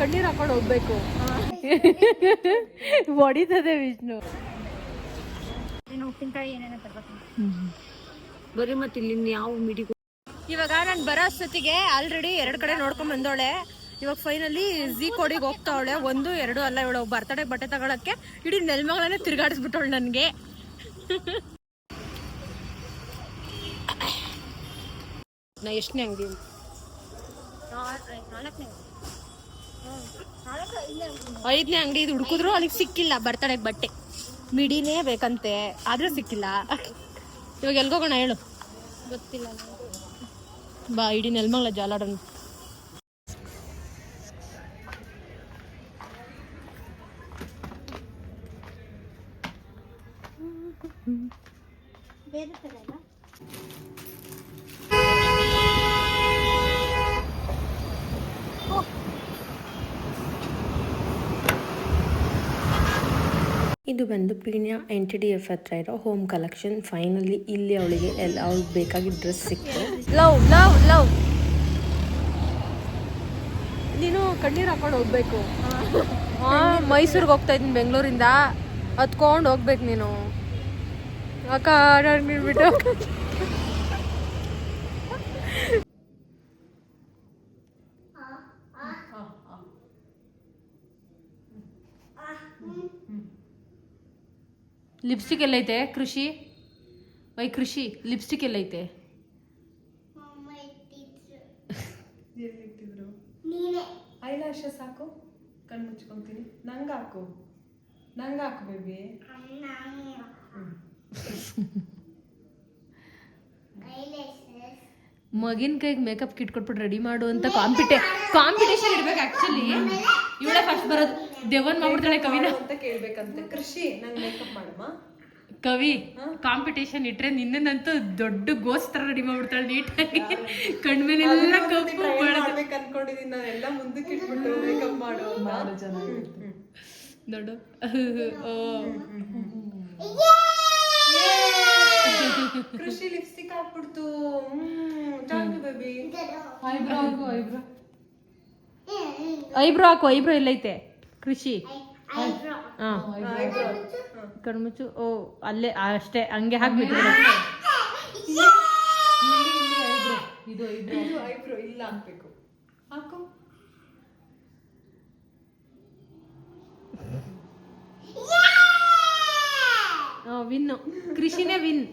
ಕಣ್ಣೀರು ಹಾಕೊಂಡು ಹೋಗ್ಬೇಕು. ಹೊಡಿತದೆ ವಿಷ್ಣು. ಉಪ್ಪಿನಕಾಯಿ ಏನೇನೋ ತಗೋತೀನಿ ಬರೀ. ಮತ್ತೆ ಇಲ್ಲಿ ಯಾವ ಮಿಡಿ ಇವಾಗ ನಾನು ಬರೋ ಅಷ್ಟೊತ್ತಿಗೆ ಆಲ್ರೆಡಿ 2 ಕಡೆ ನೋಡ್ಕೊಂಡ್ ಬಂದವಳೆ. ಇವಾಗ ಫೈನಲಿ ಝೀ ಕೋಡಿಗೆ ಹೋಗ್ತಾವಳೆ. 1, 2 ಅಲ್ಲ, ಇವಳು ಬರ್ತಡೇ ಬಟ್ಟೆ ತಗೊಳಕ್ಕೆ ಇಡೀ ನೆಲಮಂಗಲನೇ ತಿರ್ಗಾಡಿಸ್ಬಿಟ್ಟವಳು ನನಗೆ. ನಾ ಎಷ್ಟನೇ ಅಂಗಡಿ? 5ನೇ ಅಂಗಡಿ. ಇದು ಹುಡುಕಿದ್ರು ಅಲ್ಲಿಗೆ ಸಿಕ್ಕಿಲ್ಲ ಬರ್ತಡೇಗೆ ಬಟ್ಟೆ. ಮಿಡಿನೇ ಬೇಕಂತೆ, ಆದ್ರೂ ಸಿಕ್ಕಿಲ್ಲ. ಇವಾಗ ಎಲ್ಗೋಗೋಣ ಹೇಳು? ಗೊತ್ತಿಲ್ಲ. ಬಾ, ಇಡೀ ನೆಲಮಂಗಲ ಜಾಲಾಡೋಣ. ಬೇರೆ ಥರ ಅಲ್ಲ. ಇದು ಬಂದು ಪೀಣ್ಯ NTDF ಹತ್ರ ಇರೋ ಹೋಮ್ ಕಲೆಕ್ಷನ್. ಫೈನಲಿ ಇಲ್ಲಿ ಅವಳಿಗೆ ಅವ್ಳಿಗೆ ಬೇಕಾಗಿದ್ದ ಡ್ರೆಸ್ ಸಿಕ್ತು. Love love love. ನೀನು ಕಣ್ಣೀರು ಹಾಕೊಂಡು ಹೋಗ್ಬೇಕು. ಮೈಸೂರಿಗೆ ಹೋಗ್ತಾ ಇದ್ದೀನಿ ಬೆಂಗಳೂರಿಂದ. ಹತ್ಕೊಂಡು ಹೋಗ್ಬೇಕು ನೀನು. ಅಕ್ಕ ಬಿಟ್ಟು ಲಿಪ್ಸ್ಟಿಕ್ ಎಲ್ಲೈತೆ ಕೃಷಿ? ಕೃಷಿ ಲಿಪ್ಸ್ಟಿಕ್ ಎಲ್ಲೈತೆ? ಎಲ್ಲಿಟ್ಟಿದ್ರು? ಐಲಾಶಸ್ ಹಾಕು, ಕಣ್ಣು ಮುಚ್ಕೊಂತೀನಿ. ನಂಗೆ ಹಾಕು ಬೇಬಿ. ಮಗಿನ ಕೈಗೆ ಮೇಕಪ್ ಕಿಟ್ ಕೊಟ್ಬಿಟ್ಟು ರೆಡಿ ಮಾಡು ಅಂತ ಕಾಂಪಿಟೇಷನ್ ಇಡ್ಬೇಕು. ಆಕ್ಚುಲಿ ಇವಳೆ ಫಸ್ಟ್ ಬರೋದು. ದೇವನ್ ಮಾಡ್ಬಿಡ್ತಾಳೆ ಕವಿನ ಅಂತ ಕೇಳ್ಬೇಕಂತೆ. ಕೃಷಿ ನಂಗೆ ಮೇಕಪ್ ಮಾಡಮ್ಮ. ಕವಿ ಕಾಂಪಿಟೇಷನ್ ಇಟ್ರೆ ನಿನ್ನಂತೂ ದೊಡ್ಡ ಗೋಸ್ ತರ ರೆಡಿ ಮಾಡ್ಬಿಡ್ತಾಳೆ ನೀಟಾಗಿ. ಕಣ್ಮೇಲೆಲ್ಲ ಕಪ್ಪು ಮಾಡ್ಬೇಕು ಅನ್ಕೊಂಡಿದೀನಿ ನಾನೆಲ್ಲ. ಮುಂದಕ್ಕೆ ಇಟ್ಬಿಟ್ಟು ಮೇಕಪ್ ಮಾಡು ಚೆನ್ನಾಗಿರುತ್ತೆ. ದೊಡ್ಡ ಕೃಷಿ ಲಿಪ್ಸ್ಟಿಕ್ ಹಾಕ್ಬಿಡ್ತು. Thank you baby. ಐಬ್ರೋ ಹಾಕು. ಐಬ್ರೋ ಎಲ್ಲೈತೆ ಕೃಷಿ? ಕಣ್ಮುಚ್ಚು. ಓ ಅಲ್ಲೇ ಅಷ್ಟೇ, ಹಂಗೆ ಹಾಕ್ಬಿಟ್ಟು. ಇದು ಐಬ್ರೋ ಇಲ್ಲ ಹಾಕ್ಬೇಕು. ಹಾಕು. ವಿನ್. ಕೃಷಿನೇ ವಿನ್.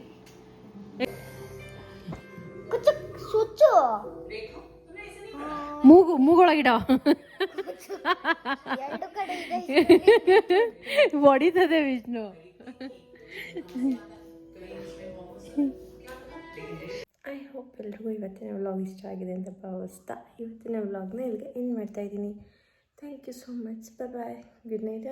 ಮೂಗೊಳಗಿಡ ಹೊಡಿತದೆ ವಿಷ್ಣು. ಐ ಹೋಪ್ ಎಲ್ರಿಗೂ ಇವತ್ತಿನ ವ್ಲಾಗ್ ಇಷ್ಟ ಆಗಿದೆ ಅಂತ ಭಾವಿಸ್ತಾ ಇವತ್ತಿನ ವ್ಲಾಗ್ನ ಇಲ್ಲಿಗೆ ಎಂಡ್ ಮಾಡ್ತಾ ಇದ್ದೀನಿ. Thank you so much. Bye. Good night.